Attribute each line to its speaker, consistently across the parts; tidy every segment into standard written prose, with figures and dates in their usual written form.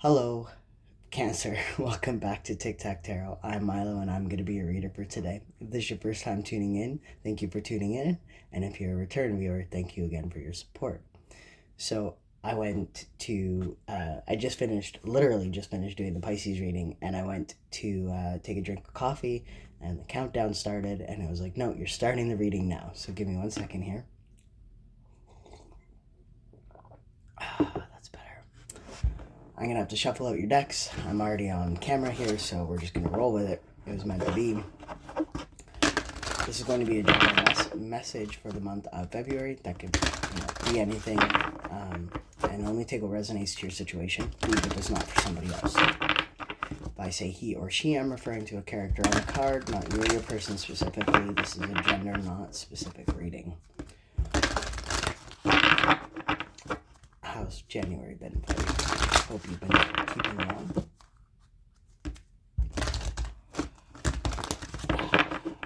Speaker 1: Hello, Cancer. Welcome back to Tic Tac Tarot. I'm Milo and I'm going to be your reader for today. If this is your first time tuning in, thank you for tuning in. And if you're a return viewer, thank you again for your support. So I literally just finished doing the Pisces reading, and I went to take a drink of coffee, and the countdown started, and it was like, no, you're starting the reading now. So give me 1 second here. That's better. I'm going to have to shuffle out your decks. I'm already on camera here, so we're just going to roll with it. It was meant to be. This is going to be a general message for the month of February. That could be anything, and only take what resonates to your situation. Leave it does not for somebody else. If I say he or she, I'm referring to a character on the card, not you or your person specifically. This is a gender, not specific reading. How's January been for you? Hope you've been keeping warm.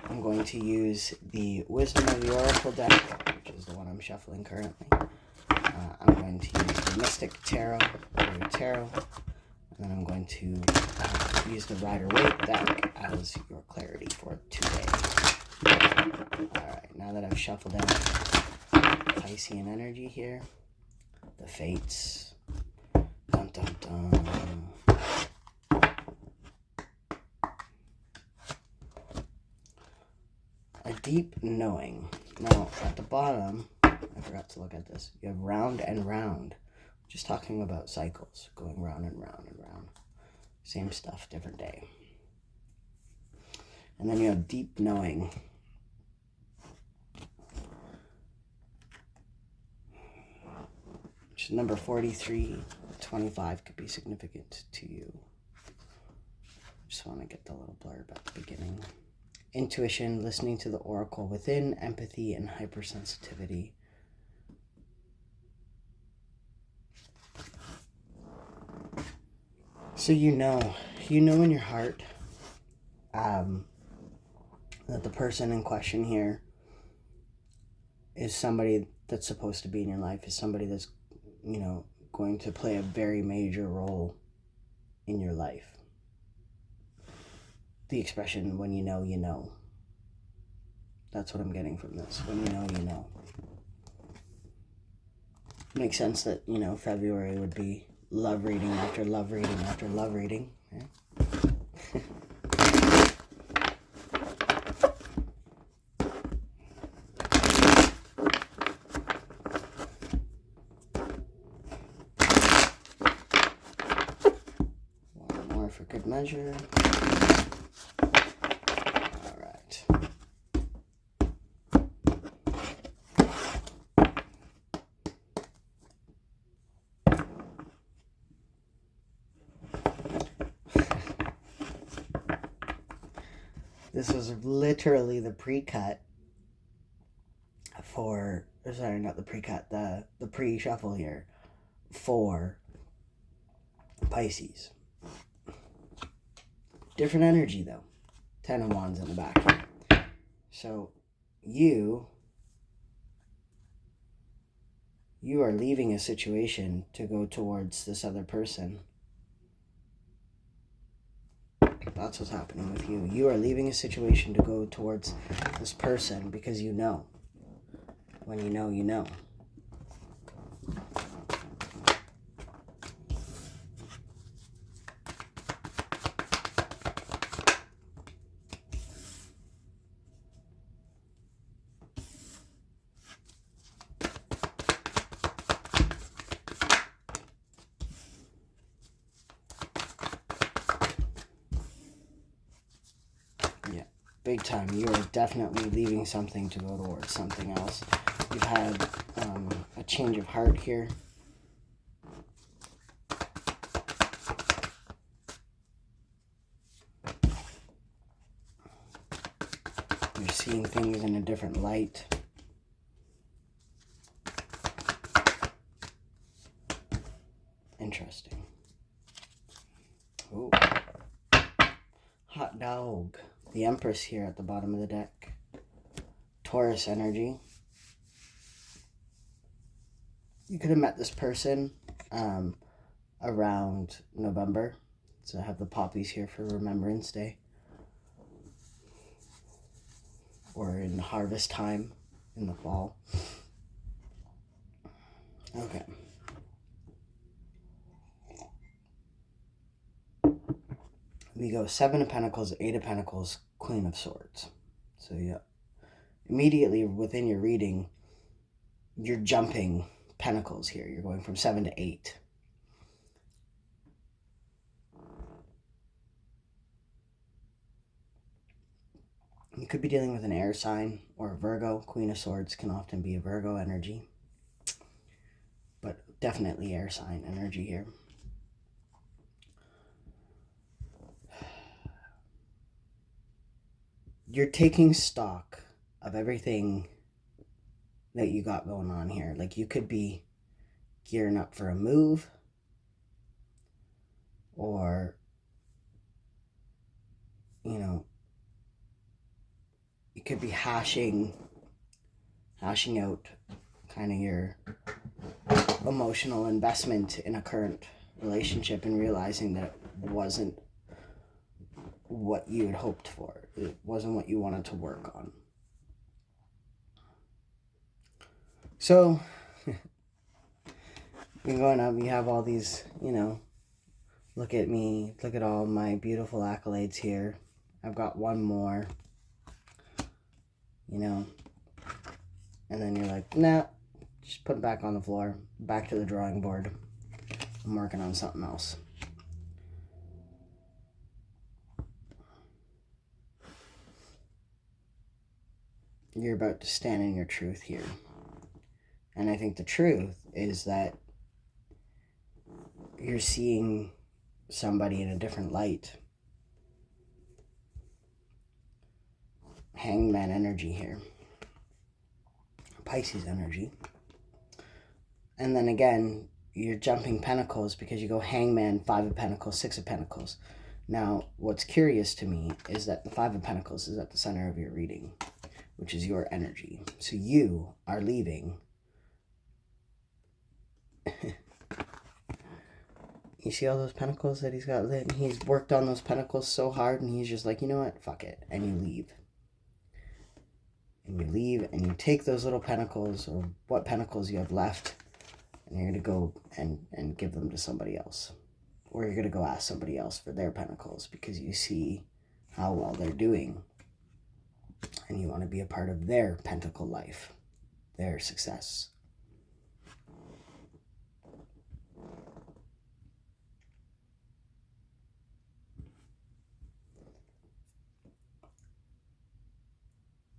Speaker 1: I'm going to use the Wisdom of the Oracle deck, which is the one I'm shuffling currently. I'm going to use the Mystic Tarot, or Tarot, and then I'm going to use the Rider-Waite deck as your clarity for today. Alright, now that I've shuffled out Piscean energy here, the Fates. Dun dun dun. A deep knowing. Now, at the bottom, I forgot to look at this. You have round and round. Just talking about cycles, going round and round and round. Same stuff, different day. And then you have deep knowing. Which is number 4325 could be significant to you. Just want to get the little blurb at the beginning. Intuition, listening to the oracle within, empathy, and hypersensitivity. So you know in your heart that the person in question here is somebody that's supposed to be in your life, is somebody that's, going to play a very major role in your life. The expression, when you know, you know. That's what I'm getting from this. When you know, you know. Makes sense that, February would be love reading after love reading after love reading. Yeah? One more for good measure. This was literally the pre-cut for, sorry, not the pre-cut, the pre-shuffle here for Pisces. Different energy, though. 10 of Wands in the back. So, you are leaving a situation to go towards this other person. That's what's happening with you. You are leaving a situation to go towards this person because you know. When you know, you know. Big time. You are definitely leaving something to go towards something else. You've had a change of heart here. You're seeing things in a different light. Interesting. Ooh. Hot dog. The Empress here at the bottom of the deck. Taurus energy. You could have met this person around November. So I have the poppies here for Remembrance Day. Or in harvest time in the fall. Okay. We go 7 of Pentacles, 8 of Pentacles, Queen of Swords. So yeah, immediately within your reading, you're jumping Pentacles here. You're going from 7 to 8. You could be dealing with an air sign or a Virgo. Queen of Swords can often be a Virgo energy. But definitely air sign energy here. You're taking stock of everything that you got going on here. Like you could be gearing up for a move, or, you know, you could be hashing out kind of your emotional investment in a current relationship and realizing that it wasn't what you had hoped for. It wasn't what you wanted to work on. So, you're going up, you have all these, you know, look at me, look at all my beautiful accolades here. I've got one more, you know, and then you're like, nah, just put it back on the floor, back to the drawing board. I'm working on something else. You're about to stand in your truth here. And I think the truth is that you're seeing somebody in a different light. Hangman energy here. Pisces energy. And then again, you're jumping Pentacles because you go Hangman, 5 of Pentacles, 6 of Pentacles. Now, what's curious to me is that the 5 of Pentacles is at the center of your reading, which is your energy. So you are leaving. You see all those pentacles that he's got lit? He's worked on those pentacles so hard, and he's just like, you know what? Fuck it. And you leave. And you leave, and you take those little pentacles, or what pentacles you have left, and you're going to go and give them to somebody else. Or you're going to go ask somebody else for their pentacles because you see how well they're doing. And you want to be a part of their pentacle life, their success.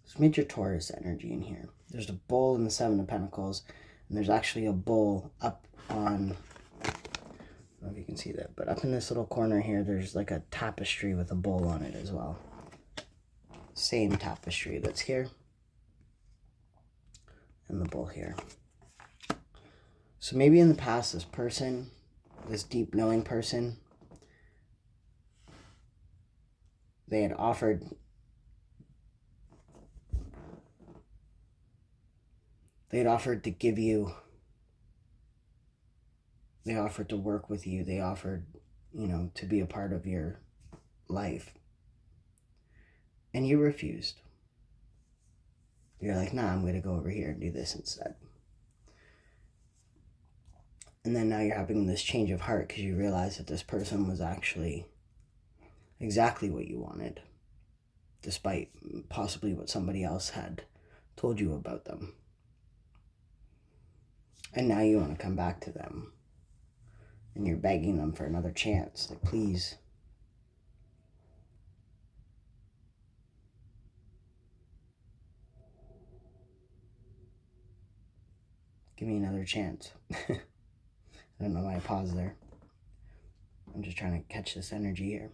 Speaker 1: So major Taurus energy in here. There's a bull in the 7 of Pentacles, and there's actually a bull up on, I don't know if you can see that, but up in this little corner here, there's like a tapestry with a bull on it as well. Same tapestry that's here, and the bull here. So maybe in the past, this person, this deep knowing person, they had offered to give you, they offered to work with you, they offered, you know, to be a part of your life. And you refused. You're like, nah, I'm going to go over here and do this instead. And then now you're having this change of heart because you realize that this person was actually exactly what you wanted, despite possibly what somebody else had told you about them. And now you want to come back to them. And you're begging them for another chance. Like, please. Give me another chance. I don't know why I paused there. I'm just trying to catch this energy here.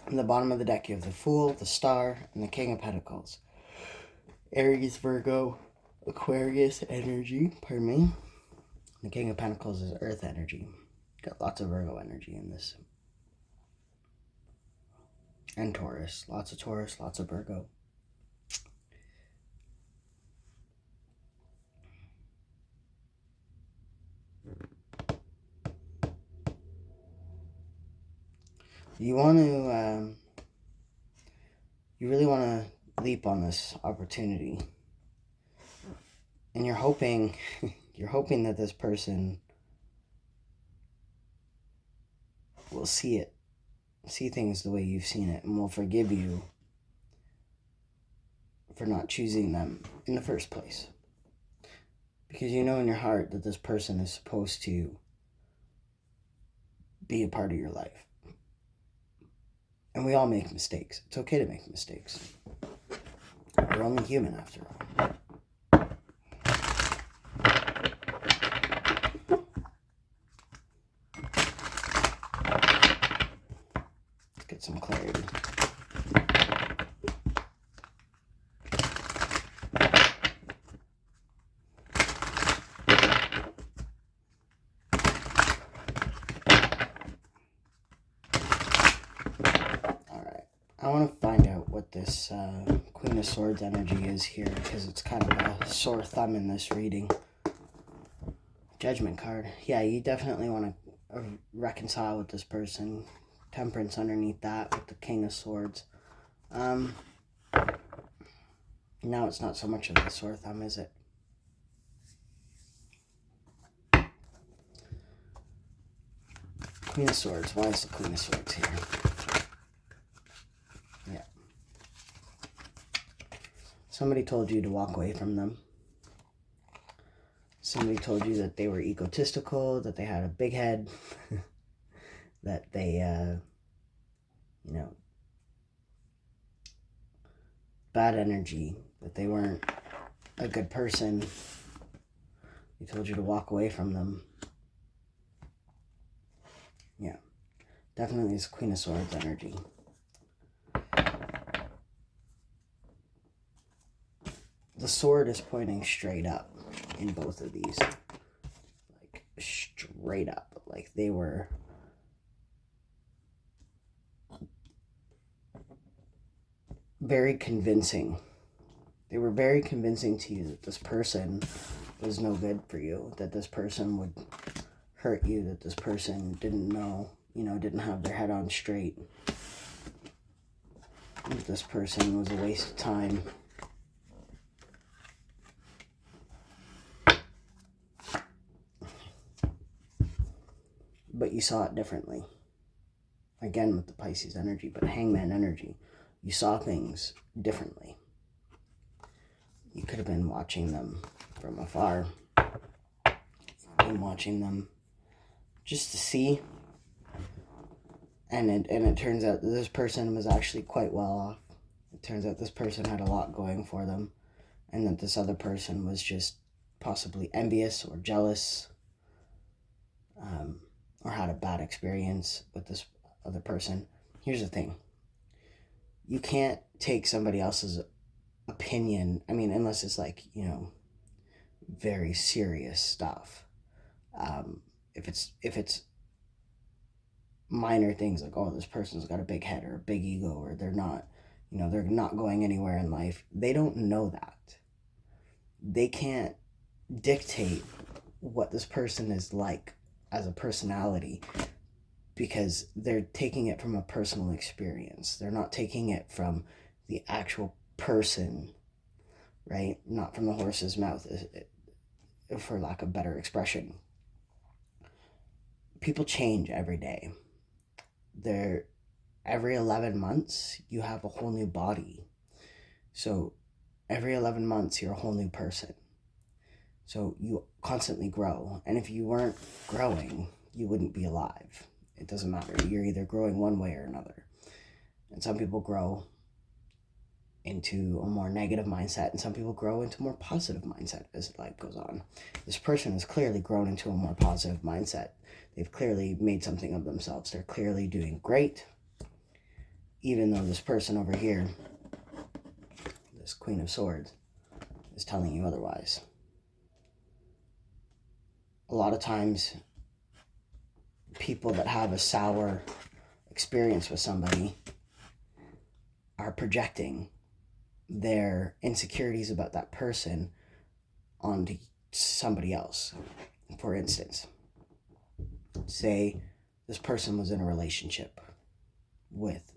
Speaker 1: In the bottom of the deck, you have the Fool, the Star, and the King of Pentacles. Aries, Virgo, Aquarius energy, pardon me. The King of Pentacles is earth energy. Got lots of Virgo energy in this. And Taurus. Lots of Taurus, lots of Virgo. You want to, you really want to leap on this opportunity. And you're hoping that this person will see things the way you've seen it, and will forgive you for not choosing them in the first place. Because you know in your heart that this person is supposed to be a part of your life. And we all make mistakes. It's okay to make mistakes. We're only human after all. Let's get some clarity. I want to find out what this Queen of Swords energy is here, because it's kind of a sore thumb in this reading. Judgment card. Yeah, you definitely want to reconcile with this person. Temperance underneath that with the King of Swords. Now it's not so much of a sore thumb, is it? Queen of Swords. Why is the Queen of Swords here? Yeah. Somebody told you to walk away from them. Somebody told you that they were egotistical, that they had a big head, that they, bad energy, that they weren't a good person. They told you to walk away from them. Yeah. Definitely is Queen of Swords energy. The sword is pointing straight up in both of these. Like, straight up. Like, they were very convincing. They were very convincing to you that this person was no good for you, that this person would hurt you, that this person didn't know, didn't have their head on straight, that this person was a waste of time. But you saw it differently. Again, with the Pisces energy, but Hangman energy. You saw things differently. You could have been watching them from afar. Been watching them just to see. And it turns out that this person was actually quite well off. It turns out this person had a lot going for them. And that this other person was just possibly envious or jealous. Or had a bad experience with this other person. Here's the thing. You can't take somebody else's opinion, unless it's like, very serious stuff. If it's minor things like, oh, this person's got a big head or a big ego, or they're not, they're not going anywhere in life. They don't know that. They can't dictate what this person is like as a personality, because they're taking it from a personal experience. They're not taking it from the actual person, right? Not from the horse's mouth, for lack of better expression. People change every day. Every 11 months, you have a whole new body. So every 11 months, you're a whole new person. So you constantly grow. And if you weren't growing, you wouldn't be alive. It doesn't matter. You're either growing one way or another. And some people grow into a more negative mindset, and some people grow into a more positive mindset as life goes on. This person has clearly grown into a more positive mindset. They've clearly made something of themselves. They're clearly doing great. Even though this person over here, this Queen of Swords, is telling you otherwise. a lot of times people that have a sour experience with somebody are projecting their insecurities about that person onto somebody else. For instance, say this person was in a relationship with,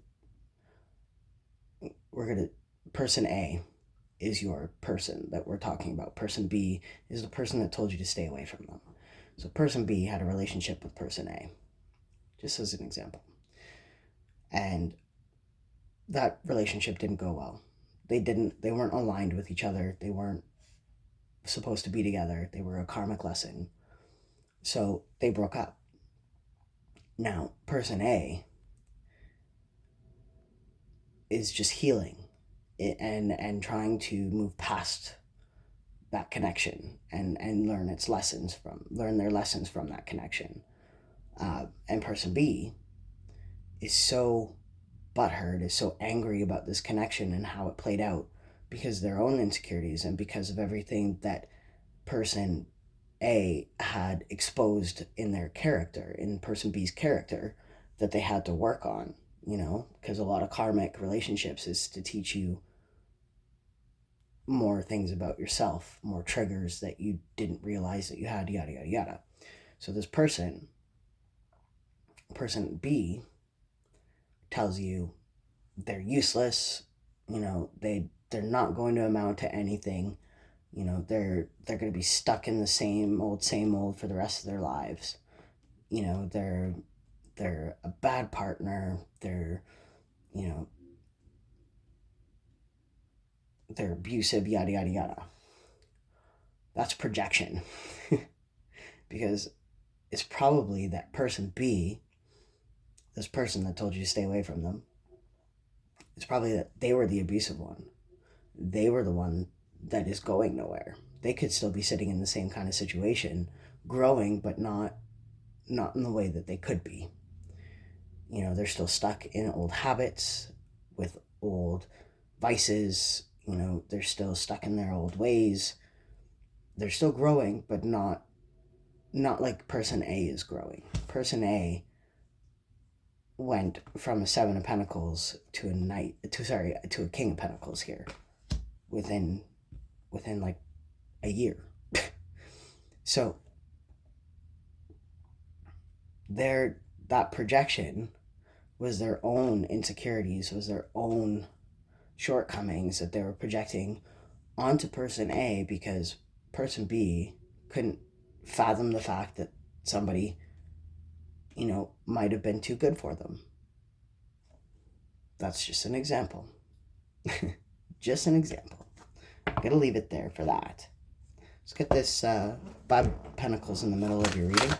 Speaker 1: person A is your person that we're talking about. Person B is the person that told you to stay away from them. So person B had a relationship with person A, just as an example. And that relationship didn't go well. They weren't aligned with each other. They weren't supposed to be together. They were a karmic lesson. So they broke up. Now, person A is just healing and trying to move past that connection and learn their lessons from that connection. And person B is so butthurt, is so angry about this connection and how it played out because of their own insecurities and because of everything that person A had exposed in their character, in person B's character, that they had to work on, because a lot of karmic relationships is to teach you more things about yourself, more triggers that you didn't realize that you had, yada, yada, yada. So this person B, tells you they're useless, they're not going to amount to anything, they're going to be stuck in the same old for the rest of their lives. They're a bad partner, they're abusive, yada, yada, yada. That's projection. Because it's probably that person B, this person that told you to stay away from them, it's probably that they were the abusive one. They were the one that is going nowhere. They could still be sitting in the same kind of situation, growing, but not in the way that they could be. They're still stuck in old habits with old vices. They're still stuck in their old ways. They're still growing, but not like person A is growing. Person A went from a Seven of Pentacles to a King of Pentacles here within like a year. So that projection was their own insecurities, was their own shortcomings that they were projecting onto person A, because person B couldn't fathom the fact that somebody might have been too good for them. That's just an example. Just an example. I'm gonna leave it there for that. Let's get this Five of Pentacles in the middle of your reading.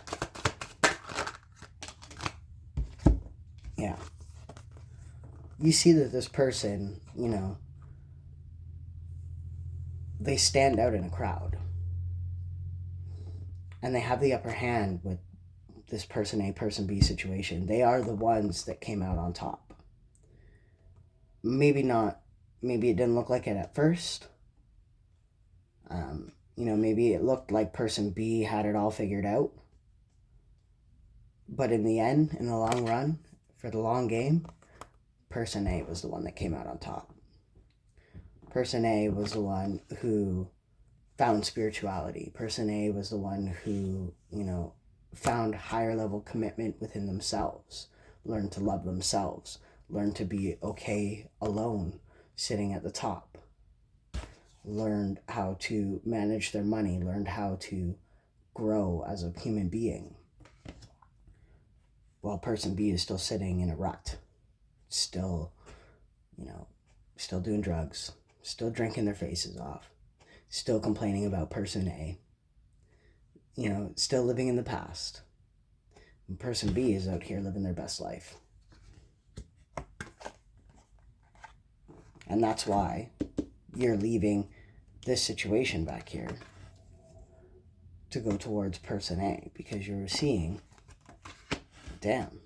Speaker 1: Yeah. You see that this person, they stand out in a crowd. And they have the upper hand with this person A, person B situation. They are the ones that came out on top. Maybe it didn't look like it at first. Maybe it looked like person B had it all figured out. But in the end, in the long run, for the long game, person A was the one that came out on top. Person A was the one who found spirituality. Person A was the one who, found higher level commitment within themselves, learned to love themselves, learned to be okay alone, sitting at the top, learned how to manage their money, learned how to grow as a human being. While person B is still sitting in a rut, still doing drugs, still drinking their faces off, still complaining about person A, still living in the past. And person B is out here living their best life. And that's why you're leaving this situation back here to go towards person A, because you're seeing, damn,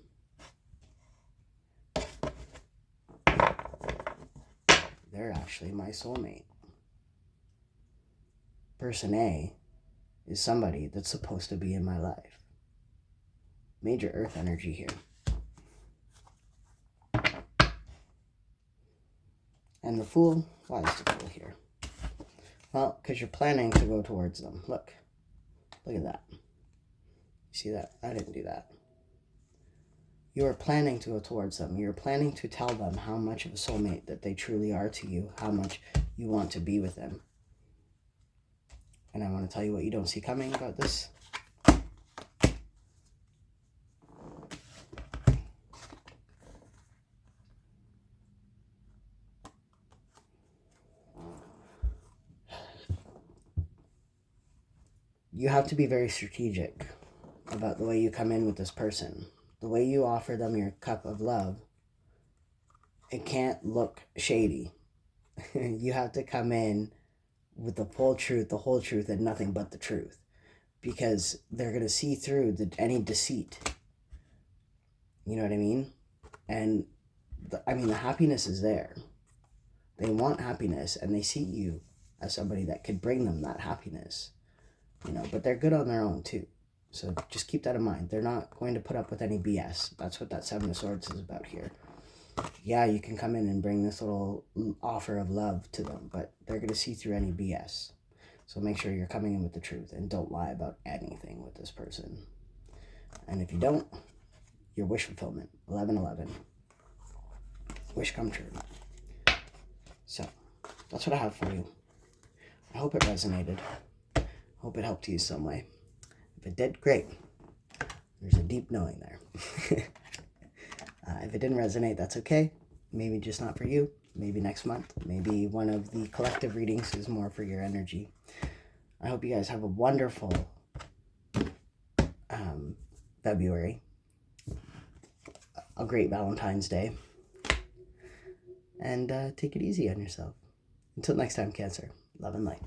Speaker 1: they're actually my soulmate. Person A is somebody that's supposed to be in my life. Major earth energy here. And the Fool, why is the Fool here? Well, because you're planning to go towards them. Look at that. You see that? I didn't do that. You are planning to go towards them. You're planning to tell them how much of a soulmate that they truly are to you, how much you want to be with them. And I want to tell you what you don't see coming about this. You have to be very strategic about the way you come in with this person. The way you offer them your cup of love, it can't look shady. You have to come in with the full truth, the whole truth, and nothing but the truth. Because they're going to see through any deceit. You know what I mean? And, the happiness is there. They want happiness, and they see you as somebody that could bring them that happiness. But they're good on their own, too. So just keep that in mind. They're not going to put up with any BS. That's what that Seven of Swords is about here. Yeah, you can come in and bring this little offer of love to them, but they're going to see through any BS. So make sure you're coming in with the truth and don't lie about anything with this person. And if you don't, your wish fulfillment, 1111. Wish come true. So that's what I have for you. I hope it resonated. I hope it helped you some way. If it did, great. There's a deep knowing there. If it didn't resonate, that's okay. Maybe just not for you. Maybe next month. Maybe one of the collective readings is more for your energy. I hope you guys have a wonderful February. A great Valentine's Day. And take it easy on yourself. Until next time, Cancer. Love and light.